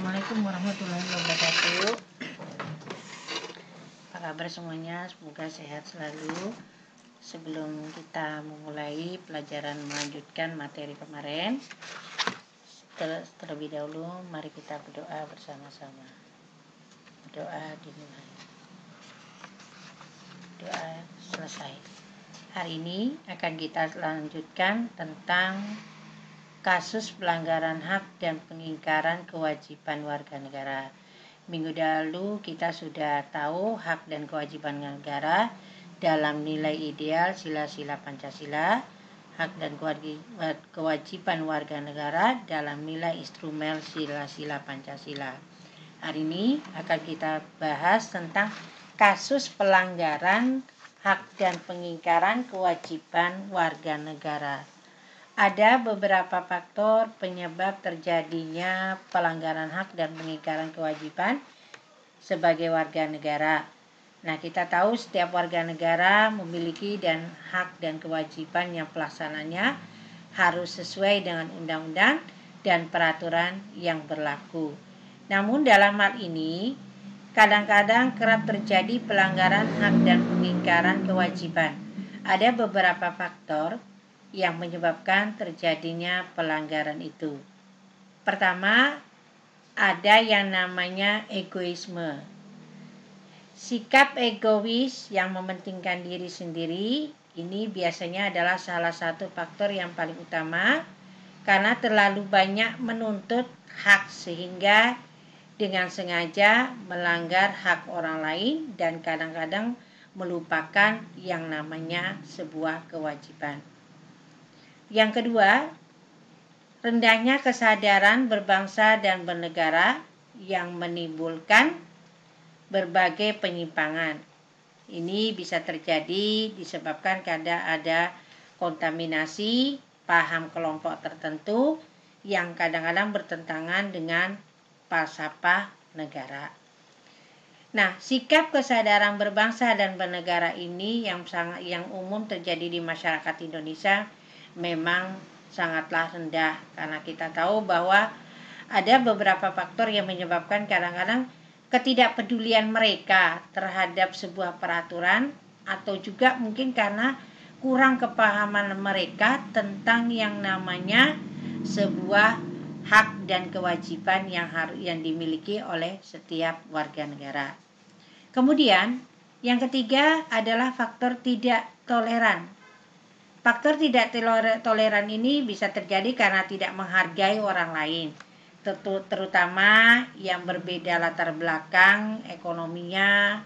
Assalamualaikum warahmatullahi wabarakatuh. Apa kabar semuanya? Semoga sehat selalu. Sebelum kita memulai pelajaran melanjutkan materi kemarin, terlebih dahulu mari kita berdoa bersama-sama. Doa dimulai. Doa selesai. Hari ini akan kita lanjutkan tentang kasus pelanggaran hak dan pengingkaran kewajiban warga negara. Minggu lalu kita sudah tahu hak dan kewajiban negara dalam nilai ideal sila-sila Pancasila, hak dan kewajiban warga negara dalam nilai instrumen sila-sila Pancasila. Hari ini akan kita bahas tentang kasus pelanggaran hak dan pengingkaran kewajiban warga negara. Ada beberapa faktor penyebab terjadinya pelanggaran hak dan pengingkaran kewajiban sebagai warga negara. Nah, kita tahu setiap warga negara memiliki hak dan kewajiban yang pelaksananya harus sesuai dengan undang-undang dan peraturan yang berlaku. Namun dalam hal ini, kadang-kadang kerap terjadi pelanggaran hak dan pengingkaran kewajiban. Ada beberapa faktor yang menyebabkan terjadinya pelanggaran itu. Pertama, ada yang namanya egoisme. Sikap egois yang mementingkan diri sendiri ini biasanya adalah salah satu faktor yang paling utama karena terlalu banyak menuntut hak sehingga dengan sengaja melanggar hak orang lain dan kadang-kadang melupakan yang namanya sebuah kewajiban. Yang kedua, rendahnya kesadaran berbangsa dan bernegara yang menimbulkan berbagai penyimpangan. Ini bisa terjadi disebabkan karena ada kontaminasi paham kelompok tertentu yang kadang-kadang bertentangan dengan falsafah negara. Nah, sikap kesadaran berbangsa dan bernegara ini yang umum terjadi di masyarakat Indonesia memang sangatlah rendah karena kita tahu bahwa ada beberapa faktor yang menyebabkan kadang-kadang ketidakpedulian mereka terhadap sebuah peraturan atau juga mungkin karena kurang kepahaman mereka tentang yang namanya sebuah hak dan kewajiban yang dimiliki oleh setiap warga negara. Kemudian yang ketiga adalah faktor tidak toleran. Faktor tidak toleran ini bisa terjadi karena tidak menghargai orang lain, terutama yang berbeda latar belakang ekonominya,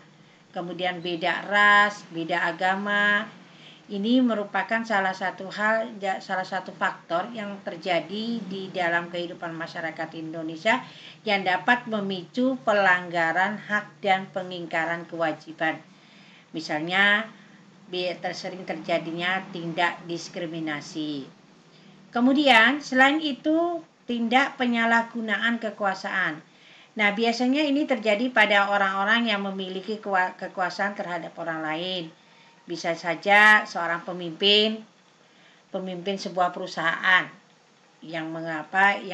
kemudian beda ras, beda agama. Ini merupakan salah satu faktor yang terjadi di dalam kehidupan masyarakat Indonesia yang dapat memicu pelanggaran hak dan pengingkaran kewajiban. Misalnya, sering terjadinya tindak diskriminasi. Kemudian selain itu tindak penyalahgunaan kekuasaan. Nah, biasanya ini terjadi pada orang-orang yang memiliki kekuasaan terhadap orang lain. Bisa saja seorang pemimpin sebuah perusahaan yang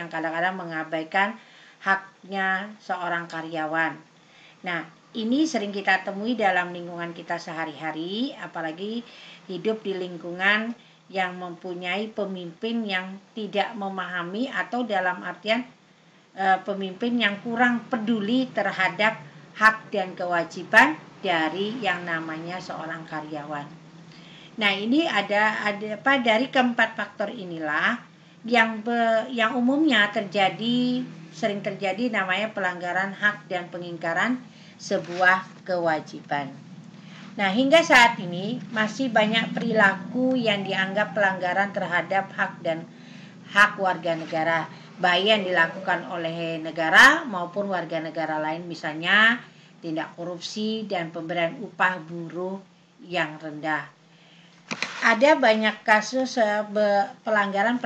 kadang-kadang mengabaikan haknya seorang karyawan. Nah, ini sering kita temui dalam lingkungan kita sehari-hari, apalagi hidup di lingkungan yang mempunyai pemimpin yang tidak memahami atau dalam artian pemimpin yang kurang peduli terhadap hak dan kewajiban dari yang namanya seorang karyawan. Nah, ini dari keempat faktor inilah yang umumnya sering terjadi namanya pelanggaran hak dan pengingkaran sebuah kewajiban. Nah, hingga saat ini masih banyak perilaku yang dianggap pelanggaran terhadap hak warga negara, baik yang dilakukan oleh negara maupun warga negara lain, misalnya tindak korupsi dan pemberian upah buruh yang rendah. Ada banyak kasus pelanggaran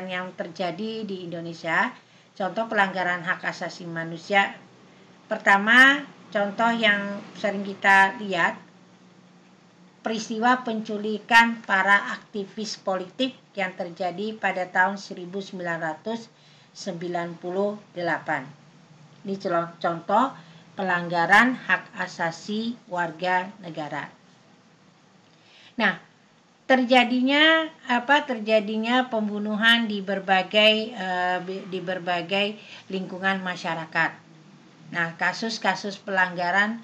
yang terjadi di Indonesia. Contoh pelanggaran hak asasi manusia. Pertama, contoh yang sering kita lihat, peristiwa penculikan para aktivis politik yang terjadi pada tahun 1998. Ini contoh pelanggaran hak asasi warga negara. Nah, terjadinya pembunuhan di berbagai lingkungan masyarakat. Nah, kasus-kasus pelanggaran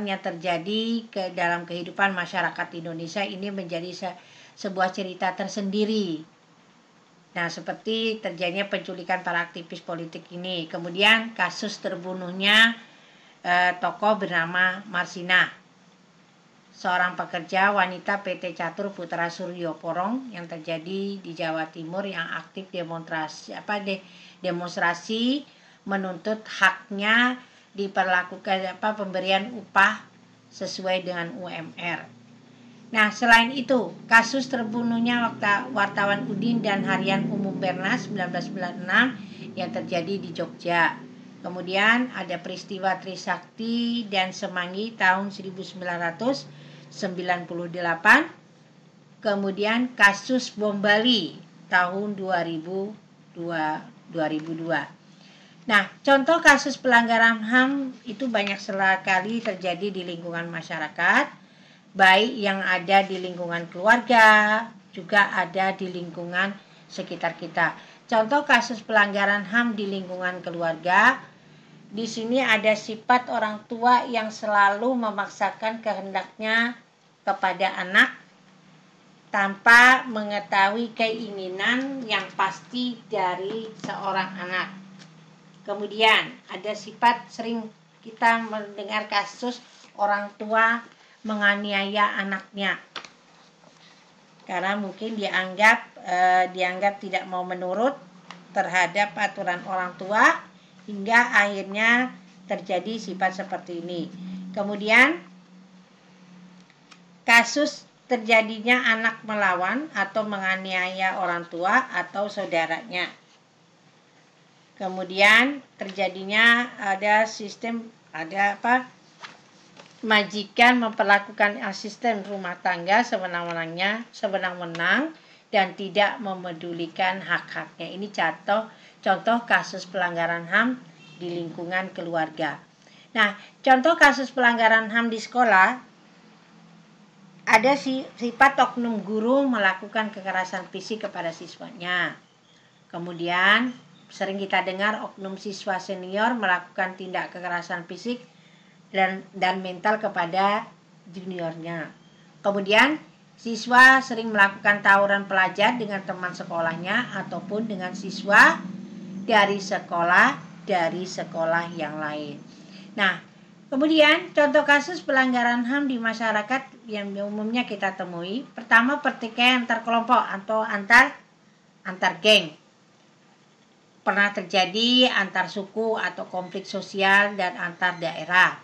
yang terjadi dalam kehidupan masyarakat Indonesia ini menjadi sebuah cerita tersendiri. Nah, seperti terjadinya penculikan para aktivis politik ini. Kemudian kasus terbunuhnya tokoh bernama Marsina, seorang pekerja wanita PT Catur Putra Suryo Porong yang terjadi di Jawa Timur yang aktif demonstrasi menuntut haknya diperlakukan pemberian upah sesuai dengan UMR. Nah, selain itu, kasus terbunuhnya wartawan Udin dan Harian Umum Bernas 1996 yang terjadi di Jogja. Kemudian ada peristiwa Trisakti dan Semanggi tahun 1998. Kemudian kasus bom Bali tahun 2002. Nah, contoh kasus pelanggaran HAM itu banyak sekali terjadi di lingkungan masyarakat, baik yang ada di lingkungan keluarga, juga ada di lingkungan sekitar kita. Contoh kasus pelanggaran HAM di lingkungan keluarga, di sini ada sifat orang tua yang selalu memaksakan kehendaknya kepada anak tanpa mengetahui keinginan yang pasti dari seorang anak. Kemudian ada sifat sering kita mendengar kasus orang tua menganiaya anaknya karena mungkin dianggap tidak mau menurut terhadap aturan orang tua, hingga akhirnya terjadi sifat seperti ini. Kemudian kasus terjadinya anak melawan atau menganiaya orang tua atau saudaranya. Kemudian terjadinya majikan memperlakukan asisten rumah tangga sewenang-wenang dan tidak memedulikan hak-haknya. Ini contoh kasus pelanggaran HAM di lingkungan keluarga. Nah, contoh kasus pelanggaran HAM di sekolah, ada sifat oknum guru melakukan kekerasan fisik kepada siswanya. Kemudian sering kita dengar oknum siswa senior melakukan tindak kekerasan fisik dan mental kepada juniornya. Kemudian siswa sering melakukan tawuran pelajar dengan teman sekolahnya ataupun dengan siswa dari sekolah yang lain. Nah, kemudian contoh kasus pelanggaran HAM di masyarakat yang umumnya kita temui, pertama pertikaian antar kelompok atau antar geng. Pernah terjadi antar suku atau konflik sosial dan antar daerah.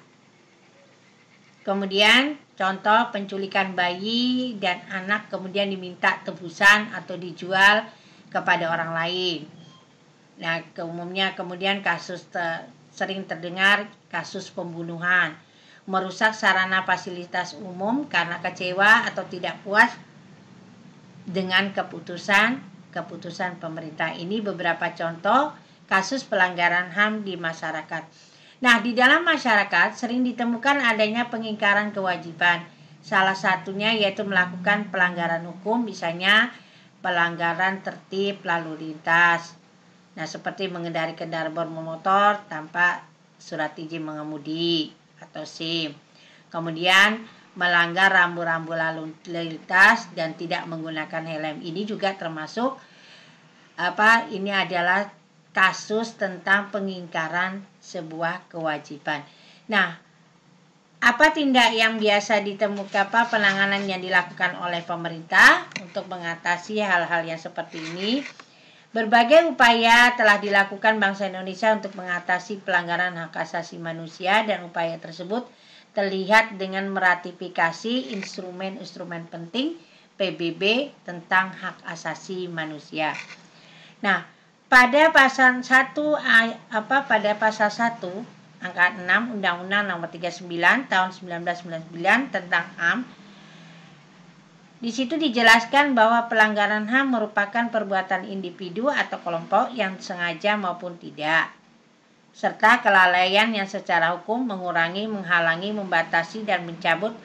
Kemudian contoh penculikan bayi dan anak kemudian diminta tebusan atau dijual kepada orang lain. Nah, umumnya kemudian sering terdengar kasus pembunuhan, merusak sarana fasilitas umum karena kecewa atau tidak puas dengan keputusan pemerintah. Ini beberapa contoh kasus pelanggaran HAM di masyarakat. Nah, di dalam masyarakat sering ditemukan adanya pengingkaran kewajiban. Salah satunya yaitu melakukan pelanggaran hukum, misalnya pelanggaran tertib lalu lintas. Nah, seperti mengendarai kendaraan bermotor tanpa surat izin mengemudi atau SIM. Kemudian melanggar rambu-rambu lalu lintas dan tidak menggunakan helm. Ini juga termasuk ini adalah kasus tentang pengingkaran sebuah kewajiban. Nah, apa tindak yang biasa ditemukan, penanganan yang dilakukan oleh pemerintah untuk mengatasi hal-hal yang seperti ini? Berbagai upaya telah dilakukan bangsa Indonesia untuk mengatasi pelanggaran hak asasi manusia, dan upaya tersebut terlihat dengan meratifikasi instrumen-instrumen penting PBB tentang hak asasi manusia. Nah, pada pasal 1 angka 6 Undang-Undang Nomor 39 Tahun 1999 tentang HAM, di situ dijelaskan bahwa pelanggaran HAM merupakan perbuatan individu atau kelompok yang sengaja maupun tidak. serta kelalaian yang secara hukum mengurangi, menghalangi, membatasi, dan mencabut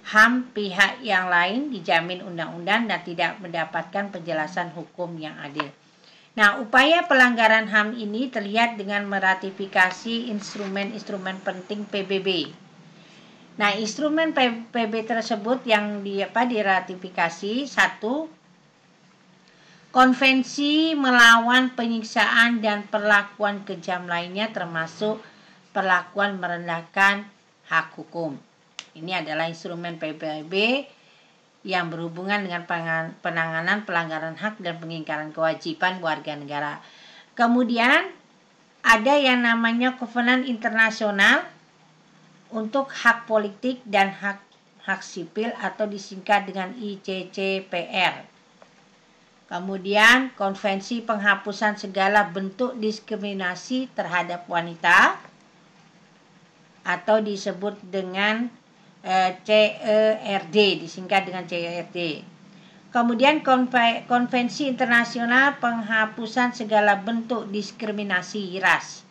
HAM pihak yang lain dijamin undang-undang dan tidak mendapatkan penjelasan hukum yang adil. Nah, upaya pelanggaran HAM ini terlihat dengan meratifikasi instrumen-instrumen penting PBB. Nah, instrumen PBB tersebut yang diratifikasi: 1. Konvensi melawan penyiksaan dan perlakuan kejam lainnya termasuk perlakuan merendahkan hak hukum. Ini adalah instrumen PBB yang berhubungan dengan penanganan pelanggaran hak dan pengingkaran kewajiban warga negara. Kemudian ada yang namanya Kovenan Internasional untuk Hak Politik dan Hak Sipil atau disingkat dengan ICCPR. Kemudian Konvensi Penghapusan Segala Bentuk Diskriminasi Terhadap Wanita atau disebut dengan CERD, disingkat dengan CERD. Kemudian Konvensi Internasional Penghapusan Segala Bentuk Diskriminasi ras.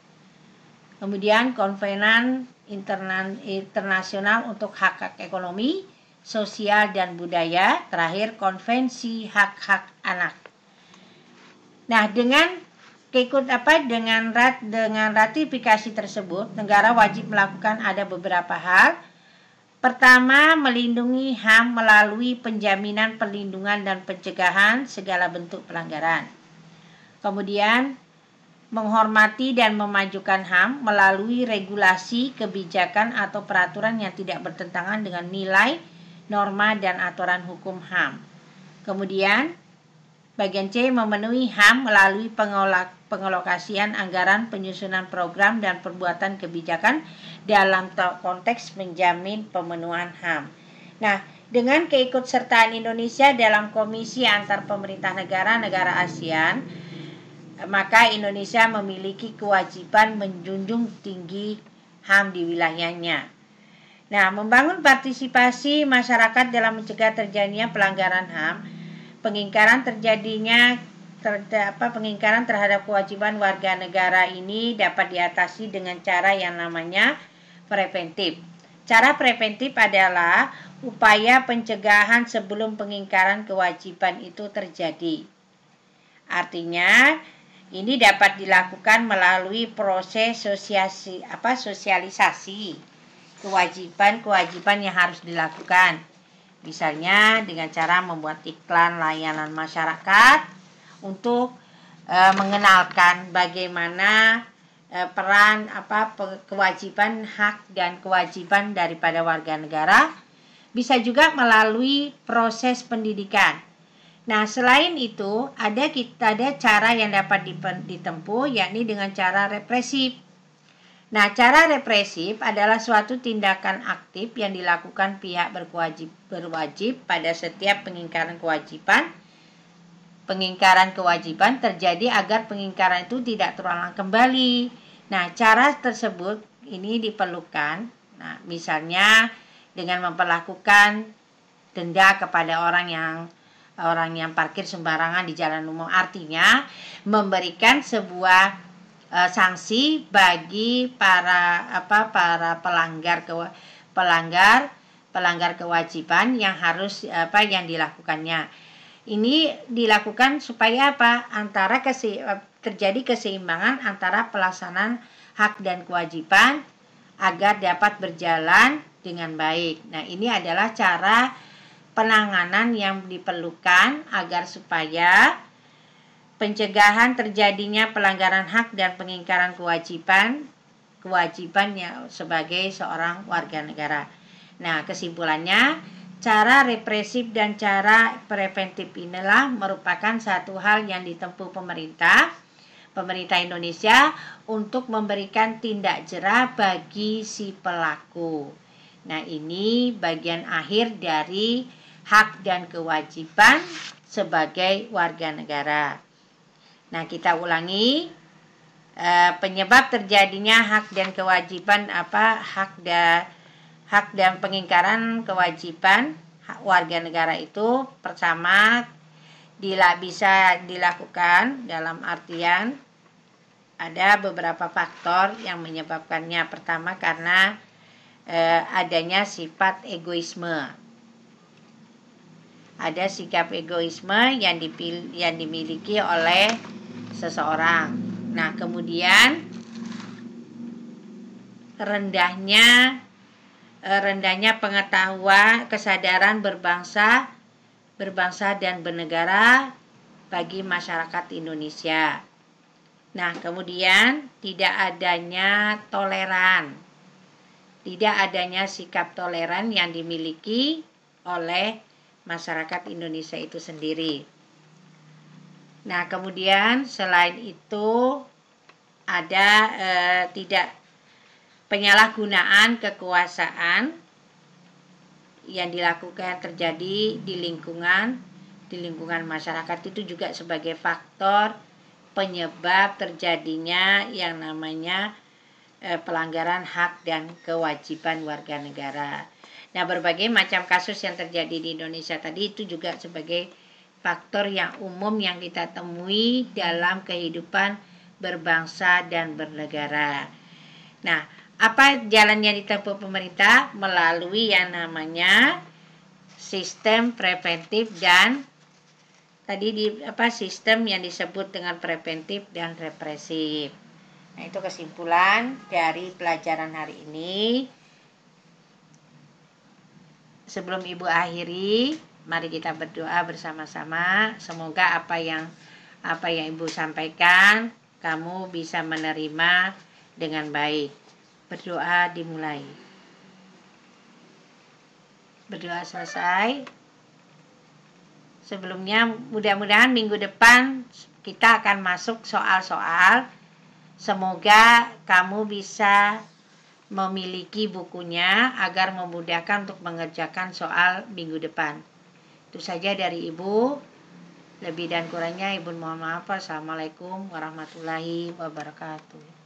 Kemudian Kovenan Internasional untuk Hak-Hak Ekonomi, Sosial dan Budaya. Terakhir Konvensi Hak-Hak Anak. Nah, dengan ratifikasi tersebut, negara wajib melakukan ada beberapa hal. Pertama, melindungi HAM melalui penjaminan perlindungan dan pencegahan segala bentuk pelanggaran. Kemudian, menghormati dan memajukan HAM melalui regulasi, kebijakan atau peraturan yang tidak bertentangan dengan nilai, norma, dan aturan hukum HAM. Kemudian, bagian C, memenuhi HAM melalui pengalokasian anggaran, penyusunan program, dan perbuatan kebijakan dalam konteks menjamin pemenuhan HAM. Nah, dengan keikutsertaan Indonesia dalam Komisi Antar Pemerintah Negara ASEAN, maka Indonesia memiliki kewajiban menjunjung tinggi HAM di wilayahnya. Nah, membangun partisipasi masyarakat dalam mencegah terjadinya pelanggaran HAM, pengingkaran terhadap kewajiban warga negara ini dapat diatasi dengan cara yang namanya preventif. Cara preventif adalah upaya pencegahan sebelum pengingkaran kewajiban itu terjadi. Artinya, ini dapat dilakukan melalui proses sosialisasi kewajiban-kewajiban yang harus dilakukan. Misalnya dengan cara membuat iklan layanan masyarakat untuk mengenalkan bagaimana peran kewajiban, hak dan kewajiban daripada warga negara. Bisa juga melalui proses pendidikan. Nah, selain itu ada cara yang dapat ditempuh, yakni dengan cara represif. Nah, cara represif adalah suatu tindakan aktif yang dilakukan pihak berwajib pada setiap pengingkaran kewajiban terjadi agar pengingkaran itu tidak terulang kembali. Nah, cara tersebut ini diperlukan. Nah, misalnya dengan memperlakukan denda kepada orang yang parkir sembarangan di jalan umum. Artinya memberikan sebuah sanksi bagi para pelanggar kewajiban yang harus yang dilakukannya. Ini dilakukan supaya terjadi keseimbangan antara pelaksanaan hak dan kewajiban agar dapat berjalan dengan baik. Nah, ini adalah cara penanganan yang diperlukan agar supaya pencegahan terjadinya pelanggaran hak dan pengingkaran kewajibannya sebagai seorang warga negara. Nah, kesimpulannya, cara represif dan cara preventif inilah merupakan satu hal yang ditempuh pemerintah Indonesia untuk memberikan tindak jera bagi si pelaku. Nah, ini bagian akhir dari hak dan kewajiban sebagai warga negara. Nah, kita ulangi penyebab terjadinya hak dan kewajiban hak dan pengingkaran kewajiban hak warga negara itu. Pertama, bisa dilakukan dalam artian Ada beberapa faktor yang menyebabkannya. Pertama, karena adanya sifat egoisme. Ada sikap egoisme yang dimiliki oleh seseorang. Nah, kemudian rendahnya pengetahuan, kesadaran berbangsa dan bernegara bagi masyarakat Indonesia. Nah, kemudian tidak adanya sikap toleran yang dimiliki oleh masyarakat Indonesia itu sendiri. Nah, kemudian selain itu ada tidak penyalahgunaan kekuasaan yang dilakukan terjadi di lingkungan masyarakat itu juga sebagai faktor penyebab terjadinya yang namanya pelanggaran hak dan kewajiban warga negara. Nah, berbagai macam kasus yang terjadi di Indonesia tadi itu juga sebagai faktor yang umum yang kita temui dalam kehidupan berbangsa dan bernegara. Nah, apa jalan yang ditempuh pemerintah? Melalui yang namanya sistem preventif dan sistem yang disebut dengan preventif dan represif. Nah, itu kesimpulan dari pelajaran hari ini. Sebelum Ibu akhiri, mari kita berdoa bersama-sama. Semoga apa yang Ibu sampaikan kamu bisa menerima dengan baik. Berdoa dimulai. Berdoa selesai. Sebelumnya mudah-mudahan minggu depan kita akan masuk soal-soal. Semoga kamu bisa memiliki bukunya agar memudahkan untuk mengerjakan soal minggu depan. Itu saja dari Ibu. Lebih dan kurangnya Ibu mohon maaf. Assalamualaikum warahmatullahi wabarakatuh.